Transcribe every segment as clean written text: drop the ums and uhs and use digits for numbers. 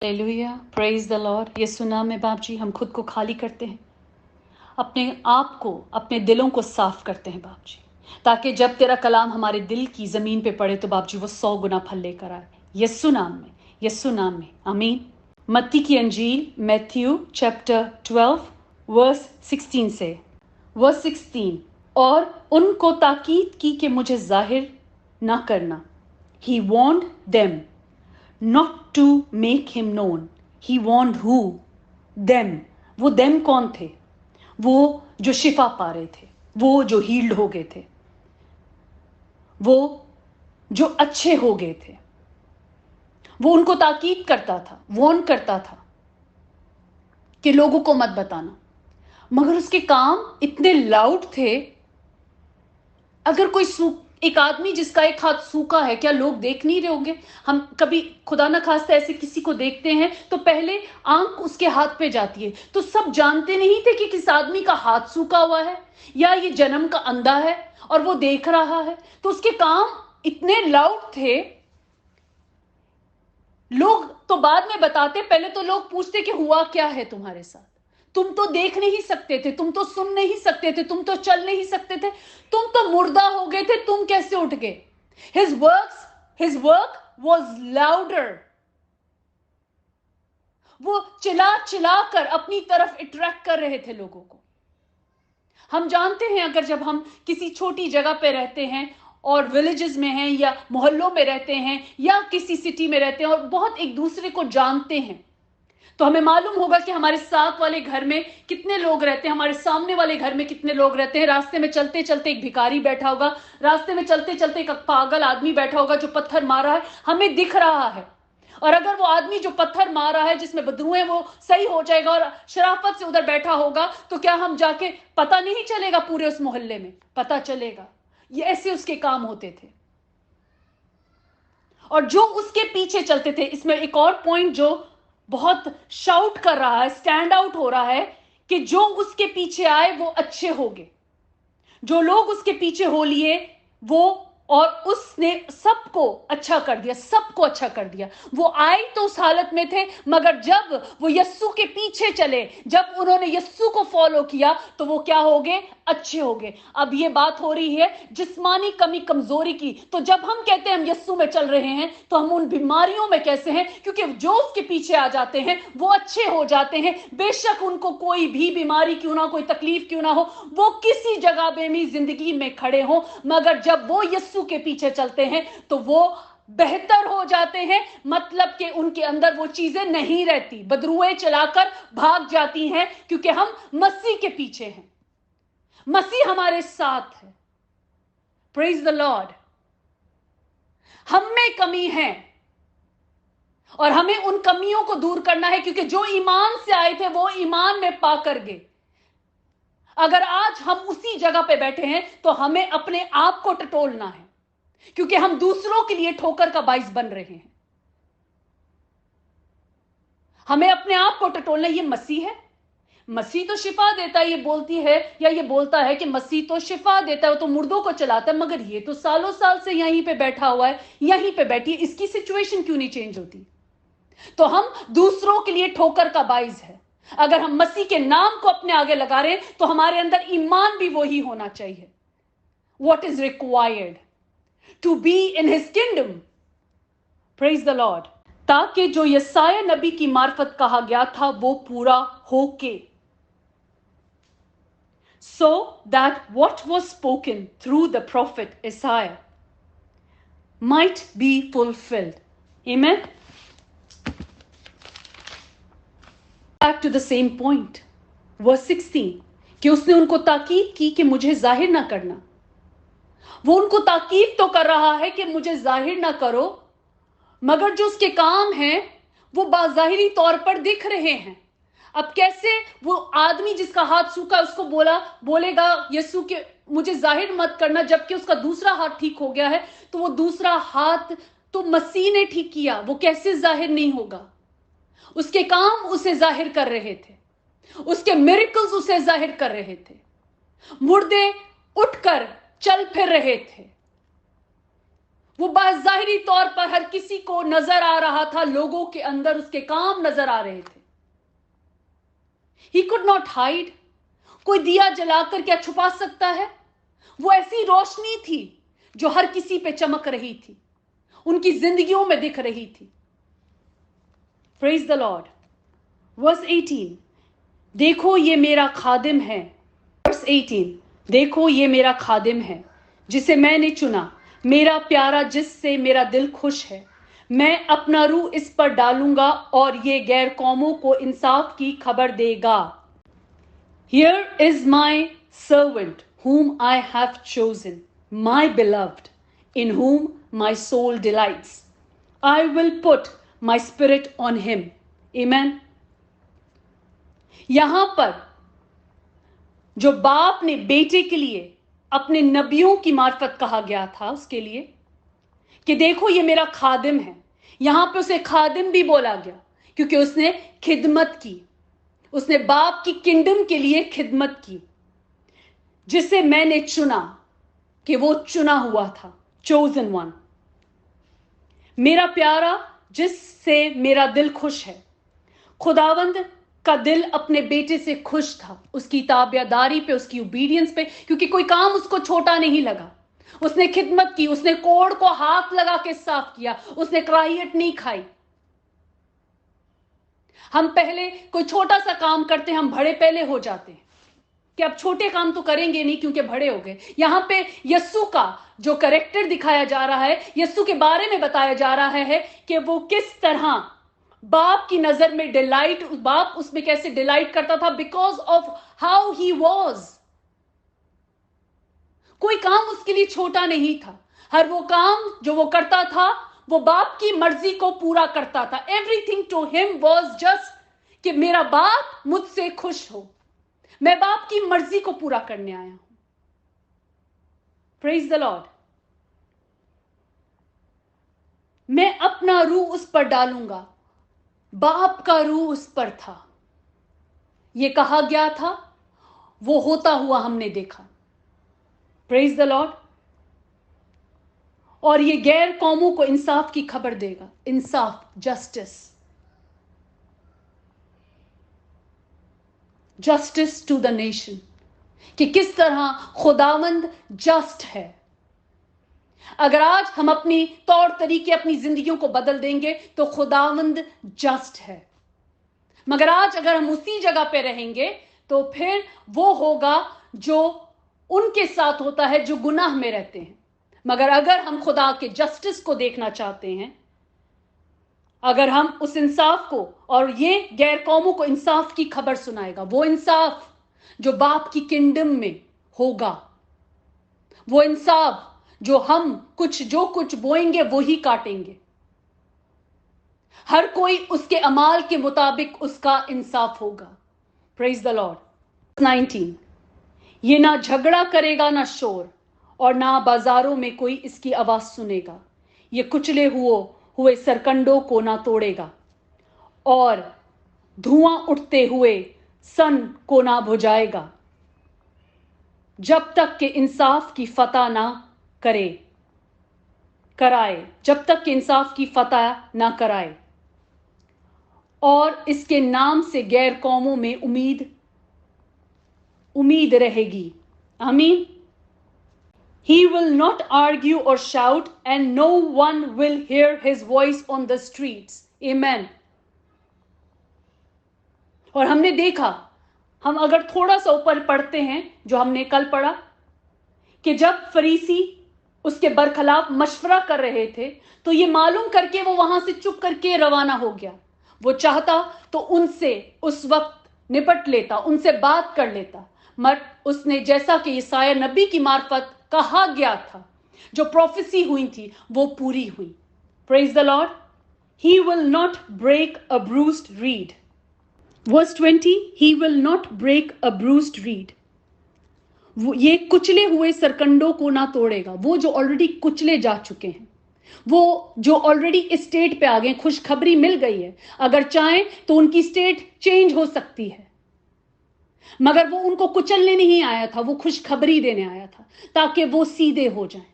Hallelujah, praise the lord. यीशु नाम में बाप जी हम खुद को खाली करते हैं, अपने आप को, अपने दिलों को साफ करते हैं बाप जी, ताकि जब तेरा कलाम हमारे दिल की जमीन पे पड़े तो बाप जी वो 100 गुना फल लेकर आए। यीशु नाम में, यीशु नाम में, आमीन। मत्ती की अंजील मैथ्यू चैप्टर 12 वर्स 16 से वर्स 16। और उनको ताकीद की कि मुझे जाहिर ना करना। ही warned them not to make him known. He warned who? Them. वो them कौन थे? वो जो शिफा पा रहे थे, वो जो हील्ड हो गए थे, वो जो अच्छे हो गए थे। वो उनको ताकीद करता था, वॉर्न करता था कि लोगों को मत बताना, मगर उसके काम इतने लाउड थे। अगर कोई एक आदमी जिसका एक हाथ सूखा है, क्या लोग देख नहीं रहे होंगे? हम कभी खुदा ना खास्ता ऐसे किसी को देखते हैं तो पहले आंख उसके हाथ पे जाती है, तो सब जानते नहीं थे कि किस आदमी का हाथ सूखा हुआ है या ये जन्म का अंधा है और वो देख रहा है। तो उसके काम इतने लाउड थे। लोग तो बाद में बताते, पहले तो लोग पूछते कि हुआ क्या है तुम्हारे साथ? तुम तो देख नहीं सकते थे, तुम तो सुन नहीं सकते थे, तुम तो चल नहीं सकते थे, तुम तो मुर्दा हो गए थे, तुम कैसे उठ गए? His work was louder. वो चिल्ला चिल्ला कर अपनी तरफ अट्रैक्ट कर रहे थे लोगों को। हम जानते हैं, अगर जब हम किसी छोटी जगह पे रहते हैं और विलेजेस में हैं या मोहल्लों में रहते हैं या किसी सिटी में रहते हैं और बहुत एक दूसरे को जानते हैं, तो हमें मालूम होगा कि हमारे साथ वाले घर में कितने लोग रहते हैं, हमारे सामने वाले घर में कितने लोग रहते हैं। रास्ते में चलते चलते एक भिखारी बैठा होगा, रास्ते में चलते चलते एक पागल आदमी बैठा होगा जो पत्थर मार रहा है, हमें दिख रहा है। और अगर वो आदमी जो पत्थर मार रहा है, जिसमें बदबू है, वो सही हो जाएगा और शराफत से उधर बैठा होगा, तो क्या हम जाके पता नहीं चलेगा? पूरे उस मोहल्ले में पता चलेगा। ये ऐसे उसके काम होते थे। और जो उसके पीछे चलते थे, इसमें एक और पॉइंट जो बहुत शाउट कर रहा है, स्टैंड आउट हो रहा है, कि जो उसके पीछे आए वो अच्छे होंगे। जो लोग उसके पीछे हो लिए वो, और उसने सबको अच्छा कर दिया, सबको अच्छा कर दिया। वो आए तो उस हालत में थे, मगर जब वो यस्सु के पीछे चले, जब उन्होंने यस्सु को फॉलो किया, तो वो क्या हो गए? अच्छे हो गए। अब ये बात हो रही है जिस्मानी कमी कमजोरी की। तो जब हम कहते हैं हम यस्सु में चल रहे हैं, तो हम उन बीमारियों में कैसे हैं? क्योंकि जो उसके पीछे आ जाते हैं वो अच्छे हो जाते हैं। बेशक उनको कोई भी बीमारी क्यों ना, कोई तकलीफ क्यों ना हो, वो किसी जगह पे भी जिंदगी में खड़े हो, मगर जब वो यस्सु के पीछे चलते हैं तो वो बेहतर हो जाते हैं। मतलब कि उनके अंदर वो चीजें नहीं रहती, बदरुएं चलाकर भाग जाती हैं, क्योंकि हम मसीह के पीछे हैं, मसीह हमारे साथ है। Praise the Lord. हम में कमी है और हमें उन कमियों को दूर करना है, क्योंकि जो ईमान से आए थे वो ईमान में पाकर गए। अगर आज हम उसी जगह पे बैठे हैं तो हमें अपने आप को टटोलना है, क्योंकि हम दूसरों के लिए ठोकर का बाइस बन रहे हैं। हमें अपने आप को टटोलना। ये मसीह है, मसीह तो शिफा देता है, ये बोलती है या ये बोलता है कि मसीह तो शिफा देता है, वो तो मुर्दों को चलाता है, मगर ये तो सालों साल से यहीं पे बैठा हुआ है, यहीं पे बैठी है, इसकी सिचुएशन क्यों नहीं चेंज होती? तो हम दूसरों के लिए ठोकर का बाइस है। अगर हम मसीह के नाम को अपने आगे लगा रहे हैं तो हमारे अंदर ईमान भी वही होना चाहिए। What is required to be in his kingdom? Praise the Lord. ताकि जो यसाया नबी की मार्फत कहा गया था वो पूरा होके, so that what was spoken through the prophet Isaiah might be fulfilled. Amen. Back to the same point, verse 16, कि उसने उनको ताकीद की कि मुझे जाहिर ना करना। वो उनको ताकीद तो कर रहा है कि मुझे जाहिर ना करो, मगर जो उसके काम हैं वो बाज़ाहिरी तौर पर दिख रहे हैं। अब कैसे वो आदमी जिसका हाथ सूखा उसको बोलेगा यीशु के मुझे जाहिर मत करना, जबकि उसका दूसरा हाथ ठीक हो गया है? तो वो दूसरा हाथ तो मसीह ने ठीक किया, वो कैसे जाहिर नहीं होगा? उसके काम उसे जाहिर कर रहे थे, उसके मिरेकल्स उसे जाहिर कर रहे थे। मुर्दे उठकर चल फिर रहे थे, वो बाज़ाहिरी तौर पर हर किसी को नजर आ रहा था, लोगों के अंदर उसके काम नजर आ रहे थे. He could not hide. कोई दिया जलाकर क्या छुपा सकता है? वो ऐसी रोशनी थी जो हर किसी पे चमक रही थी, उनकी जिंदगियों में दिख रही थी. Praise the Lord. Verse 18. देखो ये मेरा खादिम है. Verse 18. देखो ये मेरा खादिम है जिसे मैंने चुना, मेरा प्यारा जिससे मेरा दिल खुश है. मैं अपना रूह इस पर डालूंगा और ये गैर कौमों को इंसाफ की खबर देगा. Here is my servant whom I have chosen, my beloved, in whom my soul delights. I will put my spirit on him. Amen. यहां पर जो बाप ने बेटे के लिए अपने नबियों की मार्फत कहा गया था उसके लिए कि देखो ये मेरा खादिम है, यहां पे उसे खादिम भी बोला गया क्योंकि उसने खिदमत की, उसने बाप की किंगडम के लिए खिदमत की, जिसे मैंने चुना, कि वो चुना हुआ था, चोजन वन. मेरा प्यारा जिससे मेरा दिल खुश है. खुदावंद का दिल अपने बेटे से खुश था, उसकी ताबेदारी पे, उसकी ओबीडियंस पे, क्योंकि कोई काम उसको छोटा नहीं लगा. उसने खिदमत की, उसने कोड़ को हाथ लगा के साफ किया, उसने कराहियत नहीं खाई. हम पहले कोई छोटा सा काम करते हैं, हम बड़े पहले हो जाते हैं कि अब छोटे काम तो करेंगे नहीं क्योंकि बड़े हो गए. यहां पे यस्सु का जो कैरेक्टर दिखाया जा रहा है, यस्सु के बारे में बताया जा रहा है कि वो किस तरह बाप की नजर में डिलाइट, बाप उसमें कैसे डिलाइट करता था, because of how he was. कोई काम उसके लिए छोटा नहीं था. हर वो काम जो वो करता था वो बाप की मर्जी को पूरा करता था. Everything to him was just कि मेरा बाप मुझसे खुश हो, मैं बाप की मर्जी को पूरा करने आया हूं. Praise the Lord. मैं अपना रूह उस पर डालूंगा. बाप का रूह उस पर था, यह कहा गया था, वो होता हुआ हमने देखा. Praise the lord. और ये गैर कौमों को इंसाफ की खबर देगा. इंसाफ, justice, justice to the nation, कि किस तरह खुदावंद जस्ट है. अगर आज हम अपनी तौर तरीके, अपनी जिंदगियों को बदल देंगे तो खुदावंद जस्ट है. मगर आज अगर हम उसी जगह पे रहेंगे तो फिर वो होगा जो उनके साथ होता है जो गुनाह में रहते हैं. मगर अगर हम खुदा के जस्टिस को देखना चाहते हैं, अगर हम उस इंसाफ को, और ये गैर कौमों को इंसाफ की खबर सुनाएगा, वो इंसाफ जो बाप की किंगडम में होगा, वो इंसाफ जो हम जो कुछ बोएंगे वो ही काटेंगे. हर कोई उसके अमाल के मुताबिक उसका इंसाफ होगा. Praise the Lord. 19. ये ना झगड़ा करेगा ना शोर, और ना बाजारों में कोई इसकी आवाज सुनेगा. ये कुचले हुए सरकंडों को ना तोड़ेगा, और धुआं उठते हुए सन को ना बुझाएगा, जब तक कि इंसाफ की फतह ना कराए, जब तक कि इंसाफ की फतह ना कराए. और इसके नाम से गैर कौमों में उम्मीद रहेगी. आमीन. He will not argue or shout, and no one will hear his voice on the streets. Amen. और हमने देखा, हम अगर थोड़ा सा ऊपर पढ़ते हैं, जो हमने कल पढ़ा, कि जब फरीसी उसके बरखलाफ मशवरा कर रहे थे तो ये मालूम करके वो वहां से चुप करके रवाना हो गया. वो चाहता तो उनसे उस वक्त निपट लेता, उनसे बात कर लेता, मगर उसने, जैसा कि यशायाह नबी की मार्फत कहा गया था, जो प्रोफेसी हुई थी, वो पूरी हुई. Praise the Lord. He will not break a bruised reed. Verse 20. He will not break a bruised reed. ये कुचले हुए सरकंडों को ना तोड़ेगा. वो जो ऑलरेडी कुचले जा चुके हैं, वो जो ऑलरेडी इस स्टेट पे आ गए, खुशखबरी मिल गई है. अगर चाहें तो उनकी स्टेट चेंज हो सकती है, मगर वो उनको कुचलने नहीं आया था, वो खुशखबरी देने आया था ताकि वो सीधे हो जाएं.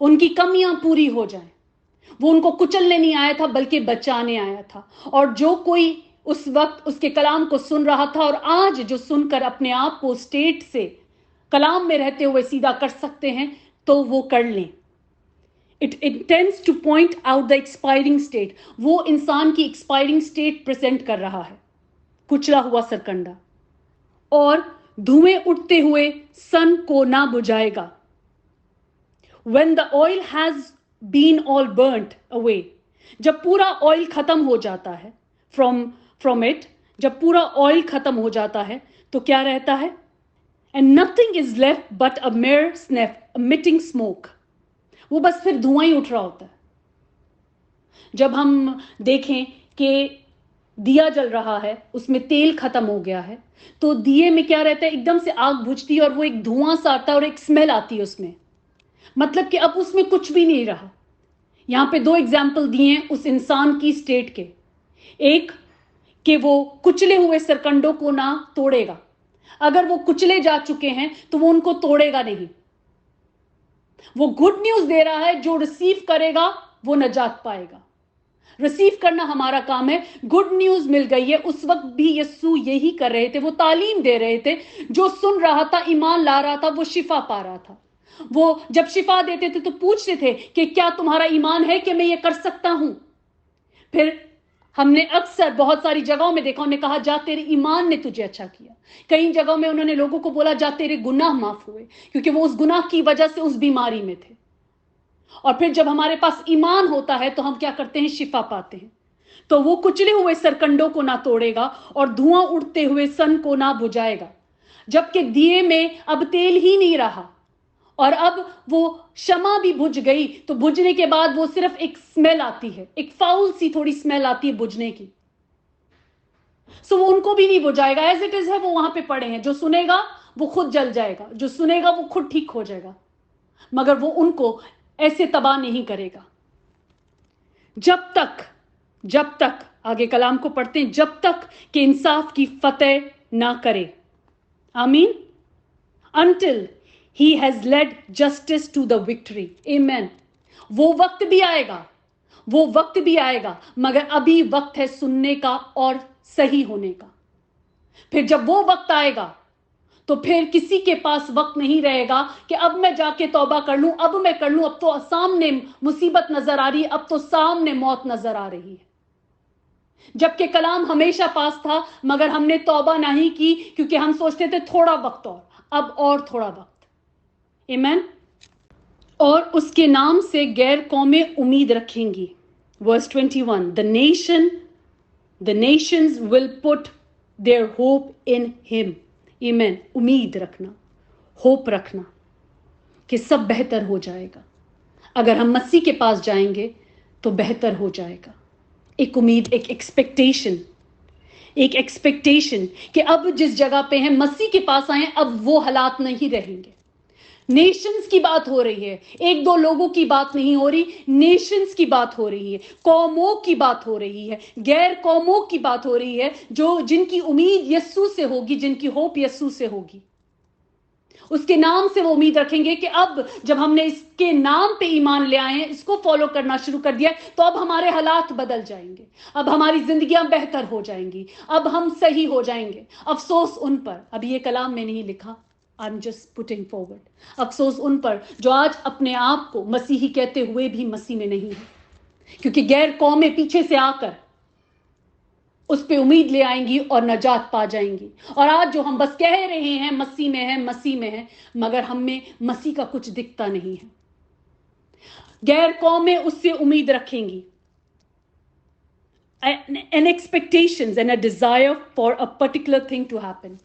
उनकी कमियां पूरी हो जाएं। वो उनको कुचलने नहीं आया था बल्कि बचाने आया था। और जो कोई उस वक्त उसके कलाम को सुन रहा था और आज जो सुनकर अपने आप को स्टेट से कलाम में रहते हुए सीधा कर सकते हैं तो वो कर लें। It intends to point out the expiring state. वो इंसान की expiring state प्रेजेंट कर रहा है, कुचला हुआ सरकंडा। और धुएं उठते हुए सन को ना बुझाएगा। When the oil has been all burnt away, जब पूरा ऑयल खत्म हो जाता है from it, जब पूरा ऑयल खत्म हो जाता है तो क्या रहता है? And nothing is left but a mere snuff, emitting smoke. वो बस फिर धुआं ही उठ रहा होता है। जब हम देखें कि दिया जल रहा है, उसमें तेल खत्म हो गया है, तो दिए में क्या रहता है? एकदम से आग बुझती है और वो एक धुआं सा आता है और एक स्मेल आती है उसमें। मतलब कि अब उसमें कुछ भी नहीं रहा। यहां पे 2 एग्जाम्पल दिए हैं उस इंसान की स्टेट के। एक कि वो कुचले हुए सरकंडों को ना तोड़ेगा। अगर वो कुचले जा चुके हैं तो वो उनको तोड़ेगा नहीं। वो गुड न्यूज दे रहा है, जो रिसीव करेगा वो नजात पाएगा। रिसीव करना हमारा काम है। गुड न्यूज मिल गई है। उस वक्त भी यीशु यही कर रहे थे, वो तालीम दे रहे थे। जो सुन रहा था, ईमान ला रहा था, वो शिफा पा रहा था। वो जब शिफा देते थे तो पूछते थे कि क्या तुम्हारा ईमान है कि मैं ये कर सकता हूं? फिर हमने अक्सर बहुत सारी जगहों में देखा, उन्होंने कहा जा तेरे ईमान ने तुझे अच्छा किया। कई जगहों में उन्होंने लोगों को बोला जा तेरे गुनाह माफ हुए, क्योंकि वो उस गुनाह की वजह से उस बीमारी में थे। और फिर जब हमारे पास ईमान होता है तो हम क्या करते हैं? शिफा पाते हैं। तो वो कुचले हुए सरकंडों को ना तोड़ेगा और धुआं उड़ते हुए सन को ना बुझाएगा। जबकि दिए में अब तेल ही नहीं रहा और अब वो शमा भी बुझ गई, तो बुझने के बाद वो सिर्फ एक स्मेल आती है, एक फाउल सी थोड़ी स्मेल आती है बुझने की। सो वो उनको भी नहीं बुझाएगा। एज इट इज है, वो वहां पे पड़े हैं। जो सुनेगा वो खुद जल जाएगा, जो सुनेगा वो खुद ठीक हो जाएगा, मगर वो उनको ऐसे तबाह नहीं करेगा। जब तक आगे कलाम को पढ़ते हैं, जब तक कि इंसाफ की फतेह ना करे। आमीन। Until he has led justice to the victory. Amen. वो वक्त भी आएगा, मगर अभी वक्त है सुनने का और सही होने का। फिर जब वो वक्त आएगा तो फिर किसी के पास वक्त नहीं रहेगा कि अब मैं जाके तौबा कर लूं, अब मैं कर लूं, अब तो सामने मुसीबत नजर आ रही है, अब तो सामने मौत नजर आ रही है। जबकि कलाम हमेशा पास था, मगर हमने तौबा नहीं की क्योंकि हम सोचते थे थोड़ा वक्त और थोड़ा वक्त। आमीन। और उसके नाम से गैर कौमें उम्मीद रखेंगी। Verse 21, the nations will put their hope in him. आमीन। उम्मीद रखना, होप रखना कि सब बेहतर हो जाएगा। अगर हम मसीह के पास जाएंगे तो बेहतर हो जाएगा। एक उम्मीद, एक एक्सपेक्टेशन कि अब जिस जगह पे हैं, मसीह के पास आए, अब वो हालात नहीं रहेंगे। नेशंस की बात हो रही है, 1-2 लोगों की बात नहीं हो रही, नेशंस की बात हो रही है, कौमों की बात हो रही है, गैर कौमों की बात हो रही है, जो जिनकी उम्मीद यीशु से होगी, जिनकी होप यीशु से होगी। उसके नाम से वो उम्मीद रखेंगे कि अब जब हमने इसके नाम पे ईमान ले आए हैं, इसको फॉलो करना शुरू कर दिया, तो अब हमारे हालात बदल जाएंगे, अब हमारी जिंदगियां बेहतर हो जाएंगी, अब हम सही हो जाएंगे। अफसोस उन पर, अब ये कलाम में नहीं लिखा, I am just putting forward, अफसोस उन पर जो आज अपने आप को मसीही कहते हुए भी मसीह में नहीं है, क्योंकि गैर कौमें पीछे से आकर उस पे उम्मीद ले आएंगी और नजात पा जाएंगी। और आज जो हम बस कह रहे हैं मसीह में है, मगर हमें मसीह का कुछ दिखता नहीं है। गैर कौमें उससे उम्मीद रखेंगी। An expectations and a desire for a particular thing to happen.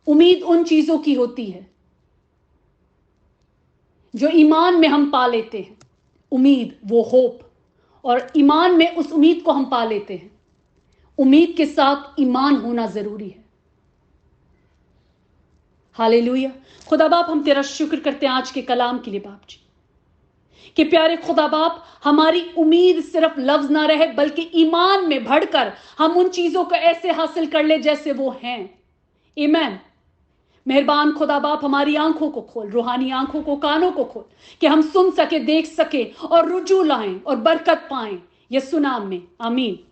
उम्मीद उन चीजों की होती है जो ईमान में हम पा लेते हैं। उम्मीद, वो होप, और ईमान में उस उम्मीद को हम पा लेते हैं। उम्मीद के साथ ईमान होना जरूरी है। हालेलुया। खुदा बाप, हम तेरा शुक्र करते हैं आज के कलाम के लिए बाप जी, कि प्यारे खुदा बाप, हमारी उम्मीद सिर्फ लफ्ज ना रहे, बल्कि ईमान में बढ़कर हम उन चीजों को ऐसे हासिल कर ले जैसे वो हैं। आमीन। مہربان خدا باپ ہماری آنکھوں کو کھول، روحانی آنکھوں کو، کانوں کو کھول کہ ہم سن سکے، دیکھ سکے اور رجوع لائیں اور برکت پائیں، یسوع نام میں آمین۔